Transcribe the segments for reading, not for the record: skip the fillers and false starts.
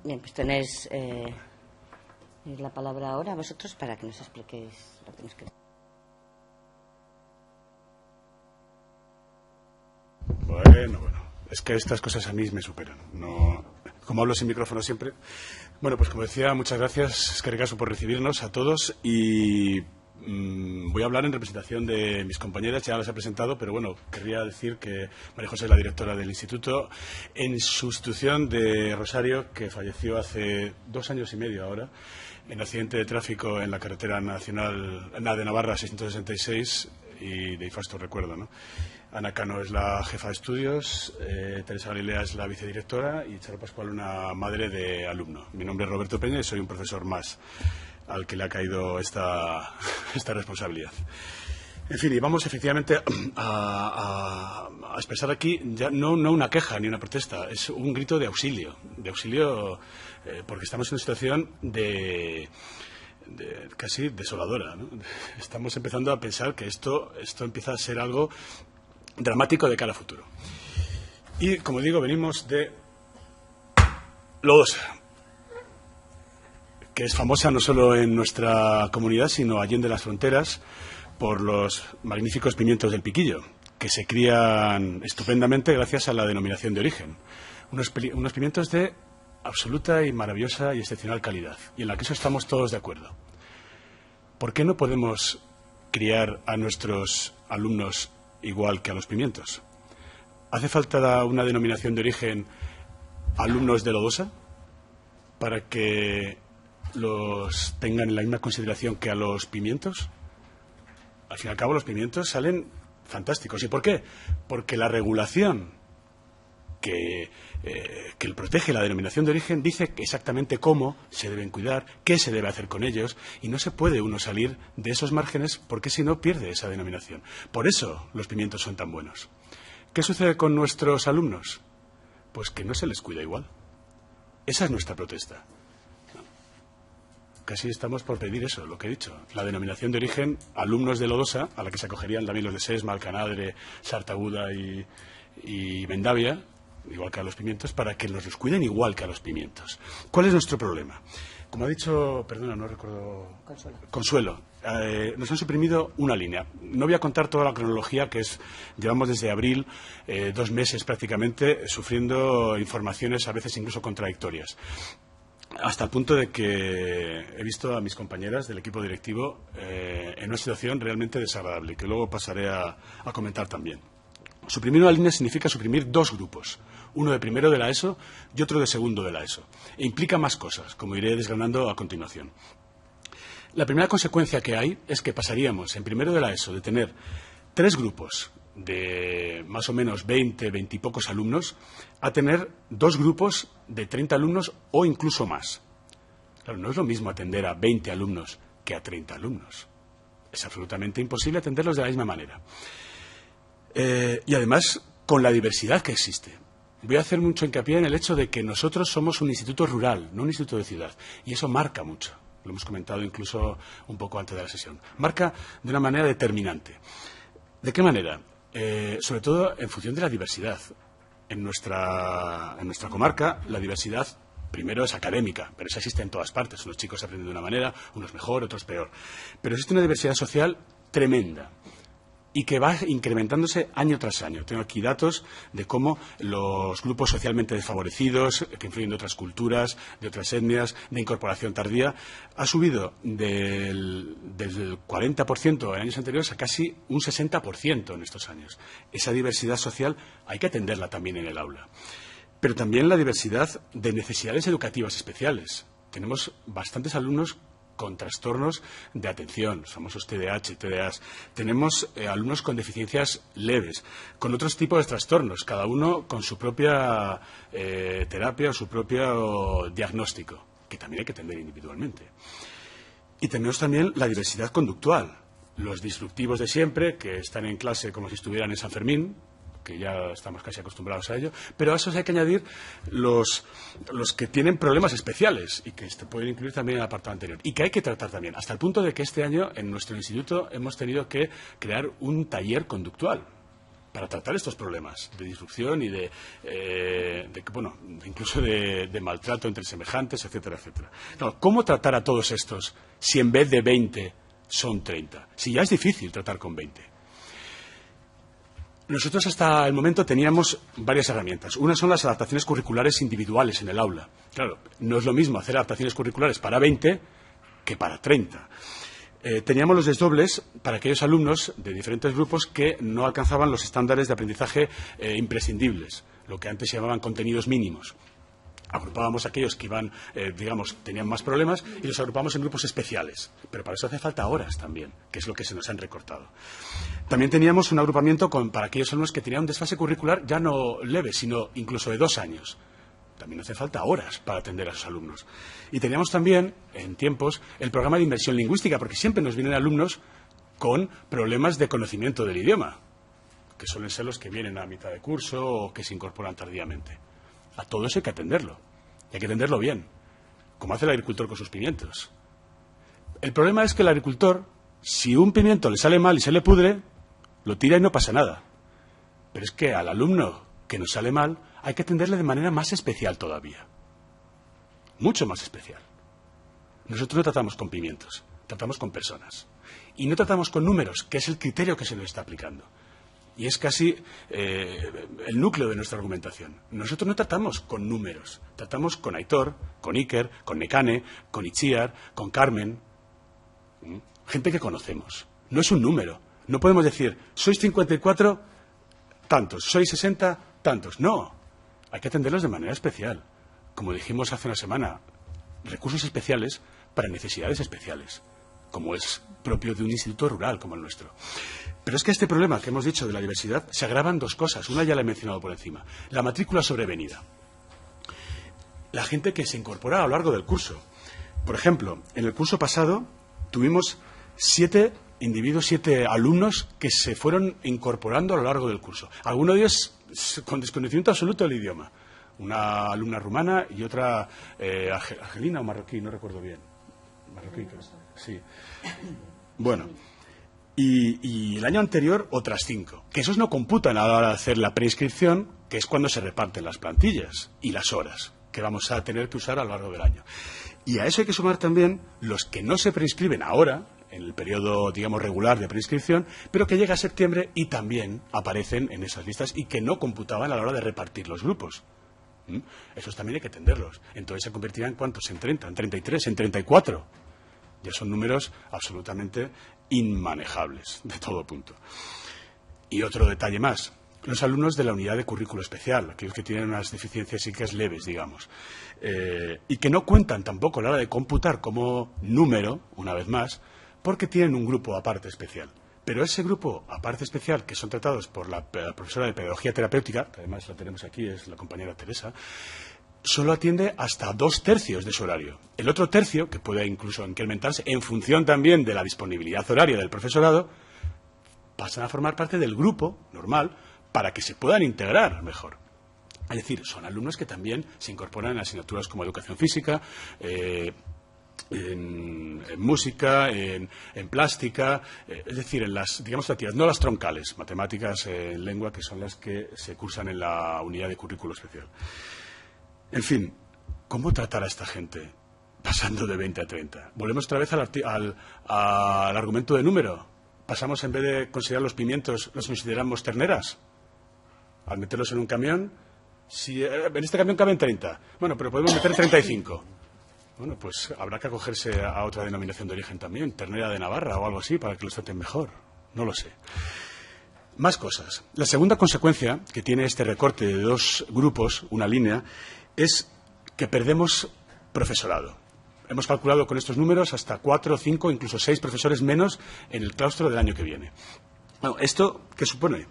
Bien, pues tenéis la palabra ahora vosotros para que nos expliquéis lo que nos queréis. Bueno, es que estas cosas a mí me superan. No, como hablo sin micrófono siempre. Bueno, pues como decía, muchas gracias, eskerrik asko, por recibirnos a todos y voy a hablar en representación de mis compañeras, ya las he presentado, pero bueno, querría decir que María José es la directora del Instituto, en sustitución de Rosario, que falleció hace 2 años y medio ahora, en accidente de tráfico en la carretera nacional de Navarra 666, y de infausto recuerdo, ¿no? Ana Cano es la jefa de estudios, Teresa Galilea es la vicedirectora y Charo Pascual una madre de alumno. Mi nombre es Roberto Peña y soy un profesor más al que le ha caído esta responsabilidad. En fin, y vamos efectivamente a expresar aquí ya no una queja ni una protesta, es un grito de auxilio porque estamos en una situación casi desoladora, ¿no? Estamos empezando a pensar que esto empieza a ser algo dramático de cara a futuro. Y, como digo, venimos de Lodosa, que es famosa no solo en nuestra comunidad, sino allende las fronteras, por los magníficos pimientos del Piquillo, que se crían estupendamente gracias a la denominación de origen. Unos pimientos de absoluta y maravillosa y excepcional calidad, y en la que eso estamos todos de acuerdo. ¿Por qué no podemos criar a nuestros alumnos igual que a los pimientos? ¿Hace falta una denominación de origen alumnos de Lodosa para que los tengan en la misma consideración que a los pimientos? Al fin y al cabo, los pimientos salen fantásticos. ¿Y por qué? Porque la regulación que protege la denominación de origen dice exactamente cómo se deben cuidar, qué se debe hacer con ellos, y no se puede uno salir de esos márgenes porque si no pierde esa denominación. Por eso los pimientos son tan buenos. ¿Qué sucede con nuestros alumnos? Pues que no se les cuida igual. Esa es nuestra protesta. Casi estamos por pedir eso, lo que he dicho. La denominación de origen alumnos de Lodosa, a la que se acogerían también los de Sesma, Alcanadre, Sartaguda y Mendavia, igual que a los pimientos, para que los cuiden igual que a los pimientos. ¿Cuál es nuestro problema? Como ha dicho, perdona, no recuerdo... Consuelo. Nos han suprimido una línea. No voy a contar toda la cronología que llevamos desde abril, 2 meses prácticamente, sufriendo informaciones a veces incluso contradictorias. Hasta el punto de que he visto a mis compañeras del equipo directivo en una situación realmente desagradable, que luego pasaré a comentar también. Suprimir una línea significa suprimir 2 grupos, uno de primero de la ESO y otro de segundo de la ESO. E implica más cosas, como iré desgranando a continuación. La primera consecuencia que hay es que pasaríamos en primero de la ESO de tener 3 grupos de más o menos 20 y pocos alumnos a tener 2 grupos de 30 alumnos o incluso más. Claro, no es lo mismo atender a 20 alumnos que a 30 alumnos. Es absolutamente imposible atenderlos de la misma manera. Y además, con la diversidad que existe. Voy a hacer mucho hincapié en el hecho de que nosotros somos un instituto rural, no un instituto de ciudad. Y eso marca mucho. Lo hemos comentado incluso un poco antes de la sesión. Marca de una manera determinante. ¿De qué manera? Sobre todo en función de la diversidad. En nuestra comarca, la diversidad primero es académica, pero esa existe en todas partes. Unos chicos aprenden de una manera, unos mejor, otros peor. Pero existe una diversidad social tremenda y que va incrementándose año tras año. Tengo aquí datos de cómo los grupos socialmente desfavorecidos, que influyen de otras culturas, de otras etnias, de incorporación tardía, ha subido desde el 40% en años anteriores a casi un 60% en estos años. Esa diversidad social hay que atenderla también en el aula. Pero también la diversidad de necesidades educativas especiales. Tenemos bastantes alumnos con trastornos de atención, famosos TDAH, TDAs. Tenemos alumnos con deficiencias leves, con otros tipos de trastornos, cada uno con su propia terapia o su propio diagnóstico, que también hay que atender individualmente. Y tenemos también la diversidad conductual, los disruptivos de siempre, que están en clase como si estuvieran en San Fermín, que ya estamos casi acostumbrados a ello, pero a esos hay que añadir los que tienen problemas especiales y que pueden incluir también en el apartado anterior y que hay que tratar también, hasta el punto de que este año en nuestro instituto hemos tenido que crear un taller conductual para tratar estos problemas de disrupción y incluso de maltrato entre semejantes, etcétera, etcétera. Claro, ¿cómo tratar a todos estos si en vez de 20 son 30? Si ya es difícil tratar con 20. Nosotros hasta el momento teníamos varias herramientas. Una son las adaptaciones curriculares individuales en el aula. Claro, no es lo mismo hacer adaptaciones curriculares para 20 que para 30. Teníamos los desdobles para aquellos alumnos de diferentes grupos que no alcanzaban los estándares de aprendizaje imprescindibles, lo que antes se llamaban contenidos mínimos. Agrupábamos a aquellos que tenían más problemas y los agrupábamos en grupos especiales. Pero para eso hace falta horas también, que es lo que se nos han recortado. También teníamos un agrupamiento para aquellos alumnos que tenían un desfase curricular ya no leve, sino incluso de 2 años. También hace falta horas para atender a esos alumnos. Y teníamos también, en tiempos, el programa de inmersión lingüística, porque siempre nos vienen alumnos con problemas de conocimiento del idioma, que suelen ser los que vienen a mitad de curso o que se incorporan tardíamente. A todo eso hay que atenderlo. Y hay que atenderlo bien, como hace el agricultor con sus pimientos. El problema es que el agricultor, si un pimiento le sale mal y se le pudre, lo tira y no pasa nada. Pero es que al alumno que nos sale mal hay que atenderle de manera más especial todavía. Mucho más especial. Nosotros no tratamos con pimientos, tratamos con personas. Y no tratamos con números, que es el criterio que se nos está aplicando. Y es casi el núcleo de nuestra argumentación. Nosotros no tratamos con números, tratamos con Aitor, con Iker, con Nekane, con Itziar, con Carmen. Gente que conocemos. No es un número. No podemos decir, sois 54 tantos, sois 60 tantos. No. Hay que atenderlos de manera especial. Como dijimos hace una semana, recursos especiales para necesidades especiales, como es propio de un instituto rural como el nuestro. Pero es que este problema que hemos dicho de la diversidad se agravan 2 cosas. Una ya la he mencionado por encima. La matrícula sobrevenida. La gente que se incorpora a lo largo del curso. Por ejemplo, en el curso pasado tuvimos 7 individuos, 7 alumnos que se fueron incorporando a lo largo del curso. Algunos de ellos con desconocimiento absoluto del idioma. Una alumna rumana y otra argelina o marroquí, no recuerdo bien. Marroquí, creo. Sí. Bueno, y el año anterior otras 5. Que esos no computan a la hora de hacer la preinscripción, que es cuando se reparten las plantillas y las horas que vamos a tener que usar a lo largo del año. Y a eso hay que sumar también los que no se preinscriben ahora, en el periodo, digamos, regular de preinscripción, pero que llega a septiembre y también aparecen en esas listas y que no computaban a la hora de repartir los grupos. Esos también hay que atenderlos. Entonces se convertirán en ¿cuántos? En 30, en 33, en 34. Ya son números absolutamente inmanejables, de todo punto. Y otro detalle más. Los alumnos de la unidad de currículo especial, aquellos que tienen unas deficiencias psíquicas leves, digamos, y que no cuentan tampoco a la hora de computar como número, una vez más, porque tienen un grupo aparte especial. Pero ese grupo aparte especial, que son tratados por la profesora de Pedagogía Terapéutica, que además la tenemos aquí, es la compañera Teresa, solo atiende hasta 2/3 de su horario. El otro tercio, que puede incluso incrementarse en función también de la disponibilidad horaria del profesorado, pasan a formar parte del grupo normal para que se puedan integrar mejor. Es decir, son alumnos que también se incorporan en asignaturas como educación física, en música, en plástica, es decir, en las, digamos, actividades, no las troncales, matemáticas, lengua, que son las que se cursan en la unidad de currículo especial. En fin, ¿cómo tratar a esta gente pasando de 20 a 30? Volvemos otra vez al argumento de número. Pasamos, en vez de considerar los pimientos, los consideramos terneras. Al meterlos en un camión, si en este camión caben 30, bueno, pero podemos meter 35. Bueno, pues habrá que acogerse a otra denominación de origen también, ternera de Navarra o algo así, para que los traten mejor. No lo sé. Más cosas. La segunda consecuencia que tiene este recorte de 2 grupos, una línea, es que perdemos profesorado. Hemos calculado con estos números hasta 4, 5, incluso 6 profesores menos en el claustro del año que viene. Bueno, ¿esto qué supone?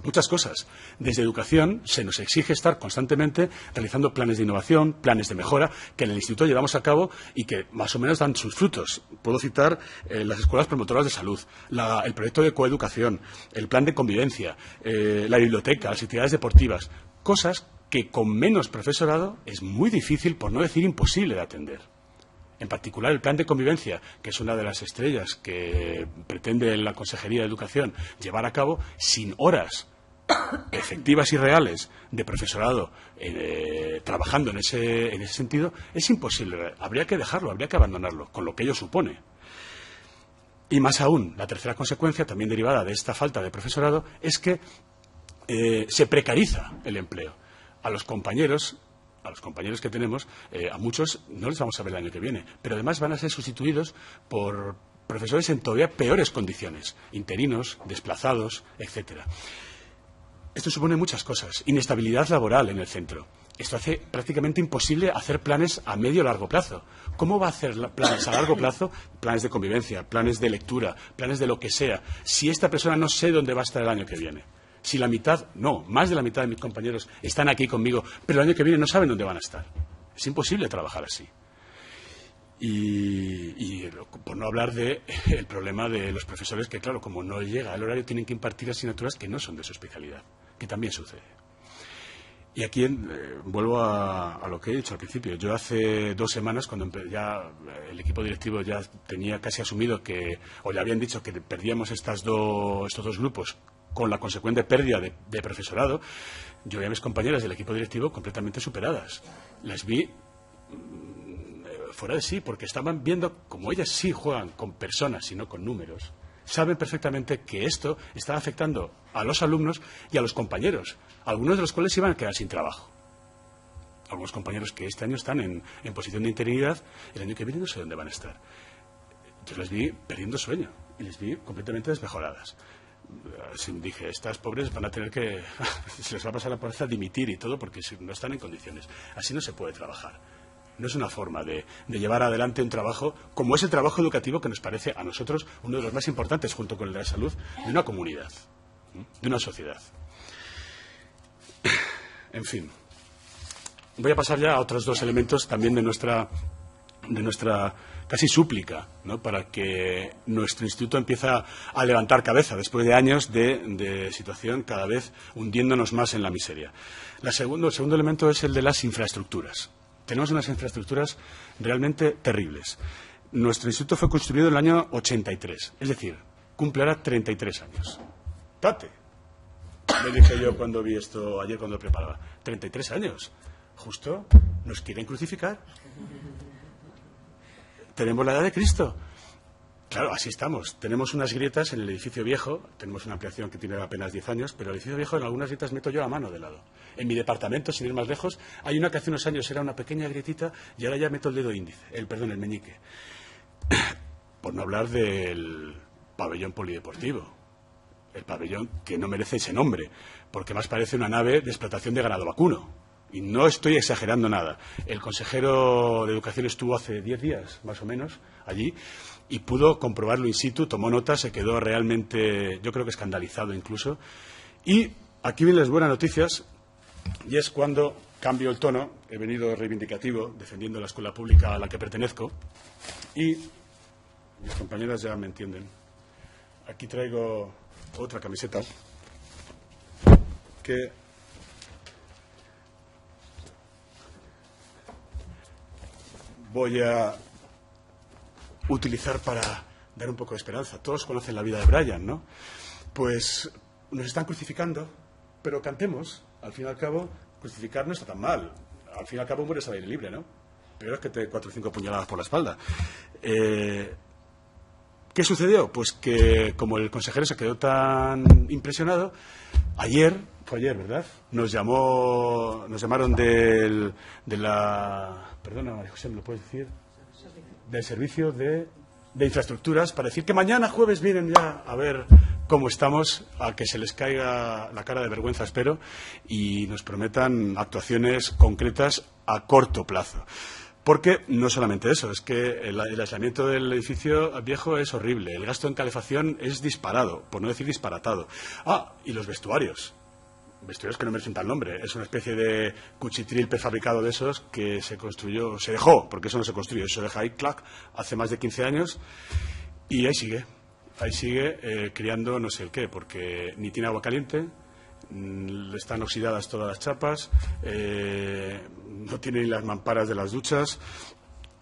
Muchas cosas. Desde educación se nos exige estar constantemente realizando planes de innovación, planes de mejora, que en el instituto llevamos a cabo y que más o menos dan sus frutos. Puedo citar las escuelas promotoras de salud, el proyecto de coeducación, el plan de convivencia, la biblioteca, las actividades deportivas, cosas que con menos profesorado es muy difícil, por no decir imposible, de atender. En particular, el plan de convivencia, que es una de las estrellas que pretende la Consejería de Educación llevar a cabo sin horas efectivas y reales de profesorado trabajando en ese sentido, es imposible. Habría que dejarlo, habría que abandonarlo, con lo que ello supone. Y más aún, la tercera consecuencia, también derivada de esta falta de profesorado, es que se precariza el empleo. A los compañeros que tenemos, a muchos no les vamos a ver el año que viene, pero además van a ser sustituidos por profesores en todavía peores condiciones, interinos, desplazados, etcétera. Esto supone muchas cosas. Inestabilidad laboral en el centro. Esto hace prácticamente imposible hacer planes a medio o largo plazo. ¿Cómo va a hacer planes a largo plazo? Planes de convivencia, planes de lectura, planes de lo que sea, si esta persona no sé dónde va a estar el año que viene. Si la mitad, no, más de la mitad de mis compañeros están aquí conmigo, pero el año que viene no saben dónde van a estar. Es imposible trabajar así. Y por no hablar del problema de los profesores que, claro, como no llega el horario, tienen que impartir asignaturas que no son de su especialidad, que también sucede. Y aquí vuelvo a lo que he dicho al principio. Yo hace 2 semanas, cuando ya el equipo directivo ya tenía casi asumido o le habían dicho que perdíamos estos dos grupos con la consecuente pérdida de profesorado, yo vi a mis compañeras del equipo directivo completamente superadas. Las vi fuera de sí, porque estaban viendo como ellas sí juegan con personas y no con números. Saben perfectamente que esto estaba afectando a los alumnos y a los compañeros, algunos de los cuales iban a quedar sin trabajo. Algunos compañeros que este año están en posición de interinidad, el año que viene no sé dónde van a estar. Entonces les vi perdiendo sueño y les vi completamente desmejoradas. Dije, estas pobres van a tener que, se les va a pasar la fuerza a dimitir y todo porque no están en condiciones. Así no se puede trabajar. No es una forma de llevar adelante un trabajo como es el trabajo educativo que nos parece a nosotros uno de los más importantes junto con el de la salud de una comunidad, de una sociedad. En fin, voy a pasar ya a otros 2 elementos también de nuestra casi súplica, ¿no?, para que nuestro instituto empiece a levantar cabeza después de años de situación cada vez hundiéndonos más en la miseria. El segundo elemento es el de las infraestructuras. Tenemos unas infraestructuras realmente terribles. Nuestro instituto fue construido en el año 83, es decir, cumple ahora 33 años. ¡Tate! Me dije yo cuando vi esto ayer cuando lo preparaba. 33 años. Justo nos quieren crucificar. Tenemos la edad de Cristo. Claro, así estamos. Tenemos unas grietas en el edificio viejo. Tenemos una ampliación que tiene apenas 10 años, pero el edificio viejo en algunas grietas meto yo a mano de lado. En mi departamento, sin ir más lejos, hay una que hace unos años era una pequeña grietita y ahora ya meto el dedo índice, el meñique. Por no hablar del pabellón polideportivo. El pabellón que no merece ese nombre, porque más parece una nave de explotación de ganado vacuno. Y no estoy exagerando nada. El consejero de Educación estuvo hace 10 días, más o menos, allí, y pudo comprobarlo in situ, tomó nota, se quedó realmente, yo creo que escandalizado incluso. Y aquí vienen las buenas noticias, y es cuando cambio el tono, he venido reivindicativo, defendiendo la escuela pública a la que pertenezco, y mis compañeras ya me entienden. Aquí traigo otra camiseta que voy a utilizar para dar un poco de esperanza. Todos conocen la vida de Brian, ¿no? Pues nos están crucificando, pero cantemos. Al fin y al cabo, crucificar no está tan mal. Al fin y al cabo mueres al aire libre, ¿no? Peor es que te 4 o 5 puñaladas por la espalda. ¿Qué sucedió? Pues que como el consejero se quedó tan impresionado, fue ayer, ¿verdad? Nos llamaron de la... Perdona, María José, ¿me lo puedes decir? Del servicio de infraestructuras para decir que mañana jueves vienen ya a ver cómo estamos, a que se les caiga la cara de vergüenza, espero, y nos prometan actuaciones concretas a corto plazo. Porque no solamente eso, es que el aislamiento del edificio viejo es horrible, el gasto en calefacción es disparado, por no decir disparatado. Y los vestuarios. Vestuarios que no merecen tal nombre. Es una especie de cuchitril prefabricado de esos que se dejó, porque eso no se construyó, eso se deja ahí, clac, hace más de 15 años, y ahí sigue criando no sé el qué, porque ni tiene agua caliente, están oxidadas todas las chapas, no tiene ni las mamparas de las duchas.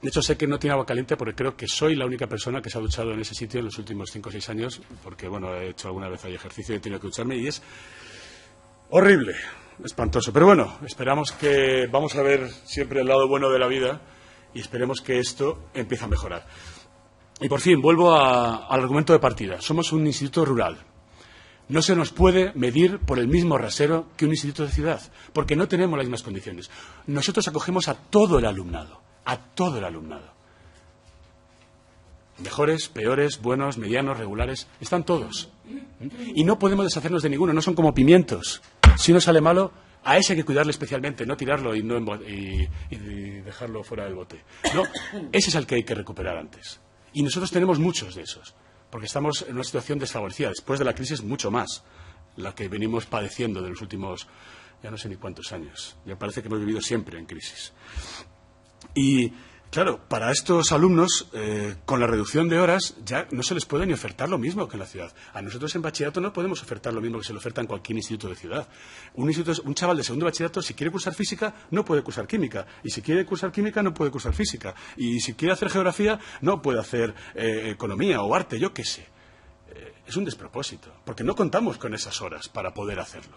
De hecho, sé que no tiene agua caliente porque creo que soy la única persona que se ha duchado en ese sitio en los últimos 5 o 6 años, porque, bueno, he hecho alguna vez ahí ejercicio y he tenido que ducharme, y es Horrible, espantoso. Pero bueno, esperamos que vamos a ver siempre el lado bueno de la vida y esperemos que esto empiece a mejorar. Y por fin, vuelvo al argumento de partida. Somos un instituto rural. No se nos puede medir por el mismo rasero que un instituto de ciudad, porque no tenemos las mismas condiciones. Nosotros acogemos a todo el alumnado, Mejores, peores, buenos, medianos, regulares, están todos. Y no podemos deshacernos de ninguno, no son como pimientos. Si uno sale malo, a ese hay que cuidarle especialmente, no tirarlo y dejarlo fuera del bote. No, ese es al que hay que recuperar antes. Y nosotros tenemos muchos de esos, porque estamos en una situación desfavorecida, después de la crisis mucho más, la que venimos padeciendo de los últimos, ya no sé ni cuántos años. Ya parece que hemos vivido siempre en crisis. Y claro, para estos alumnos, con la reducción de horas, ya no se les puede ni ofertar lo mismo que en la ciudad. A nosotros en bachillerato no podemos ofertar lo mismo que se le oferta en cualquier instituto de ciudad. Un chaval de segundo bachillerato, si quiere cursar física, no puede cursar química. Y si quiere cursar química, no puede cursar física. Y si quiere hacer geografía, no puede hacer economía o arte, yo qué sé. Es un despropósito, porque no contamos con esas horas para poder hacerlo.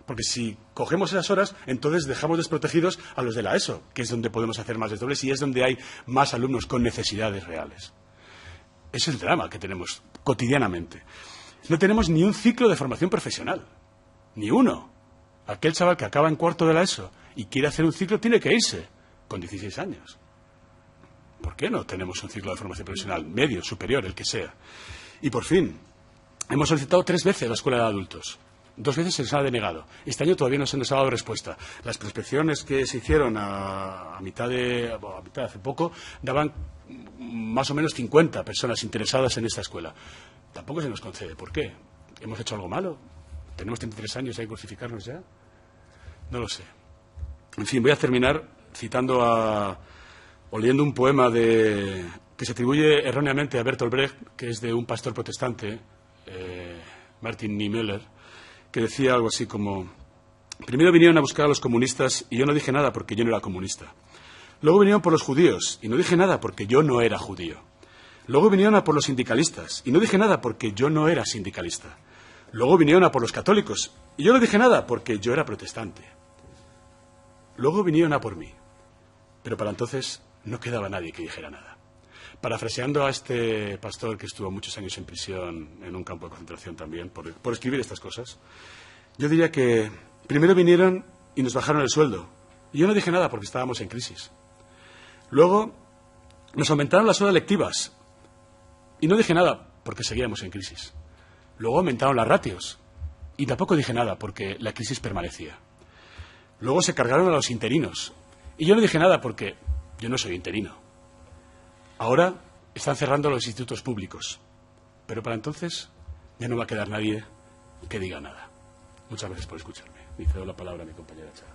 Porque si cogemos esas horas, entonces dejamos desprotegidos a los de la ESO, que es donde podemos hacer más desdobles y es donde hay más alumnos con necesidades reales. Ese es el drama que tenemos cotidianamente. No tenemos ni un ciclo de formación profesional. Ni uno. Aquel chaval que acaba en cuarto de la ESO y quiere hacer un ciclo tiene que irse con 16 años. ¿Por qué no tenemos un ciclo de formación profesional? Medio, superior, el que sea. Y por fin, hemos solicitado 3 veces la escuela de adultos. 2 veces se nos ha denegado. Este año todavía no se nos ha dado respuesta. Las prospecciones que se hicieron a mitad de hace poco daban más o menos 50 personas interesadas en esta escuela. Tampoco se nos concede. ¿Por qué? ¿Hemos hecho algo malo? ¿Tenemos 33 años y hay que crucificarnos ya? No lo sé. En fin, voy a terminar citando o leyendo un poema que se atribuye erróneamente a Bertolt Brecht, que es de un pastor protestante, Martin Niemöller, que decía algo así como: primero vinieron a buscar a los comunistas y yo no dije nada porque yo no era comunista. Luego vinieron por los judíos y no dije nada porque yo no era judío. Luego vinieron a por los sindicalistas y no dije nada porque yo no era sindicalista. Luego vinieron a por los católicos y yo no dije nada porque yo era protestante. Luego vinieron a por mí, pero para entonces no quedaba nadie que dijera nada. Parafraseando a este pastor que estuvo muchos años en prisión, en un campo de concentración también, por escribir estas cosas, yo diría que primero vinieron y nos bajaron el sueldo. Y yo no dije nada porque estábamos en crisis. Luego nos aumentaron las horas lectivas. Y no dije nada porque seguíamos en crisis. Luego aumentaron las ratios. Y tampoco dije nada porque la crisis permanecía. Luego se cargaron a los interinos. Y yo no dije nada porque yo no soy interino. Ahora están cerrando los institutos públicos, pero para entonces ya no va a quedar nadie que diga nada. Muchas gracias por escucharme. Y cedo la palabra a mi compañera Charo.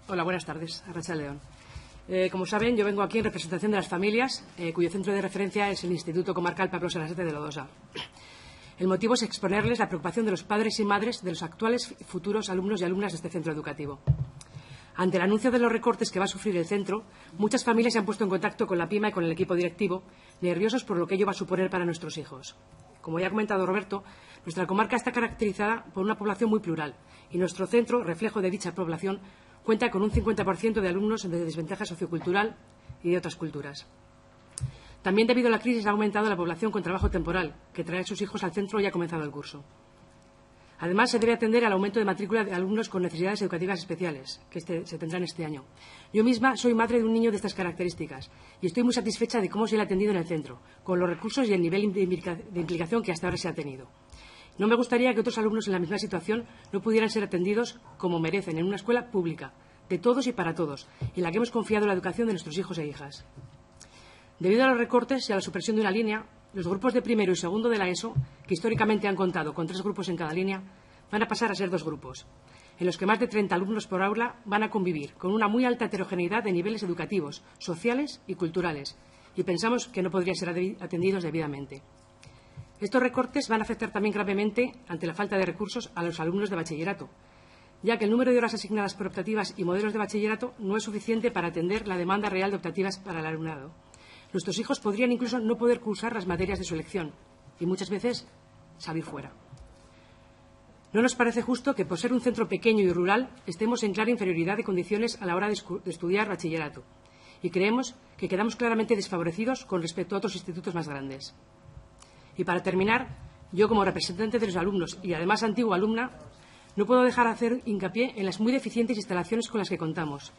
Hola, buenas tardes. Arantxa León. Como saben, yo vengo aquí en representación de las familias, cuyo centro de referencia es el Instituto Comarcal Pablo Sarasate de Lodosa. El motivo es exponerles la preocupación de los padres y madres de los actuales y futuros alumnos y alumnas de este centro educativo. Ante el anuncio de los recortes que va a sufrir el centro, muchas familias se han puesto en contacto con la PIMA y con el equipo directivo, nerviosos por lo que ello va a suponer para nuestros hijos. Como ya ha comentado Roberto, nuestra comarca está caracterizada por una población muy plural y nuestro centro, reflejo de dicha población, cuenta con un 50% de alumnos de desventaja sociocultural y de otras culturas. También, debido a la crisis, ha aumentado la población con trabajo temporal, que trae a sus hijos al centro y ha comenzado el curso. Además, se debe atender al aumento de matrícula de alumnos con necesidades educativas especiales, que se tendrán este año. Yo misma soy madre de un niño de estas características y estoy muy satisfecha de cómo se le ha atendido en el centro, con los recursos y el nivel de implicación que hasta ahora se ha tenido. No me gustaría que otros alumnos en la misma situación no pudieran ser atendidos como merecen en una escuela pública, de todos y para todos, en la que hemos confiado la educación de nuestros hijos e hijas. Debido a los recortes y a la supresión de una línea, los grupos de primero y segundo de la ESO, que históricamente han contado con 3 grupos en cada línea, van a pasar a ser 2 grupos, en los que más de 30 alumnos por aula van a convivir con una muy alta heterogeneidad de niveles educativos, sociales y culturales, y pensamos que no podrían ser atendidos debidamente. Estos recortes van a afectar también gravemente, ante la falta de recursos, a los alumnos de bachillerato, ya que el número de horas asignadas por optativas y modelos de bachillerato no es suficiente para atender la demanda real de optativas para el alumnado, nuestros hijos podrían incluso no poder cursar las materias de su elección y muchas veces salir fuera. No nos parece justo que, por ser un centro pequeño y rural, estemos en clara inferioridad de condiciones a la hora de estudiar bachillerato, y creemos que quedamos claramente desfavorecidos con respecto a otros institutos más grandes. Y para terminar, yo, como representante de los alumnos y además antigua alumna, no puedo dejar de hacer hincapié en las muy deficientes instalaciones con las que contamos.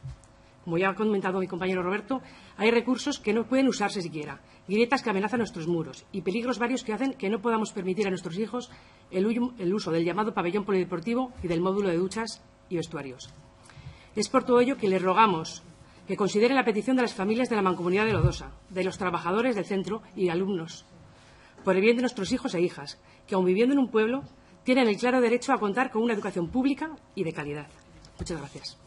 Como ya ha comentado mi compañero Roberto, hay recursos que no pueden usarse siquiera, grietas que amenazan nuestros muros y peligros varios que hacen que no podamos permitir a nuestros hijos el uso del llamado pabellón polideportivo y del módulo de duchas y vestuarios. Es por todo ello que les rogamos que consideren la petición de las familias de la Mancomunidad de Lodosa, de los trabajadores del centro y alumnos, por el bien de nuestros hijos e hijas, que aun viviendo en un pueblo, tienen el claro derecho a contar con una educación pública y de calidad. Muchas gracias.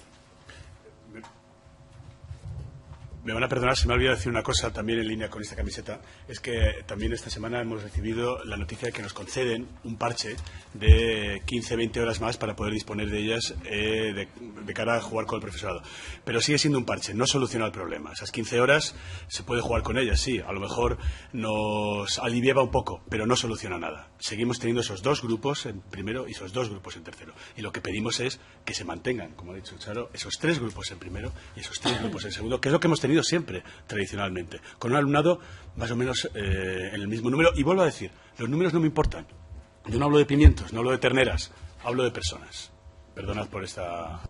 Me van a perdonar si me he olvidado decir una cosa también en línea con esta camiseta. Es que también esta semana hemos recibido la noticia de que nos conceden un parche de 15-20 horas más para poder disponer de ellas de cara a jugar con el profesorado. Pero sigue siendo un parche, no soluciona el problema. Esas 15 horas se puede jugar con ellas, sí. A lo mejor nos aliviaba un poco, pero no soluciona nada. Seguimos teniendo esos dos grupos en primero y esos dos grupos en tercero. Y lo que pedimos es que se mantengan, como ha dicho Charo, esos 3 grupos en primero y esos 3 grupos en segundo, que es lo que hemos tenido siempre, tradicionalmente, con un alumnado más o menos en el mismo número. Y vuelvo a decir, los números no me importan. Yo no hablo de pimientos, no hablo de terneras, hablo de personas. Perdonad por esta...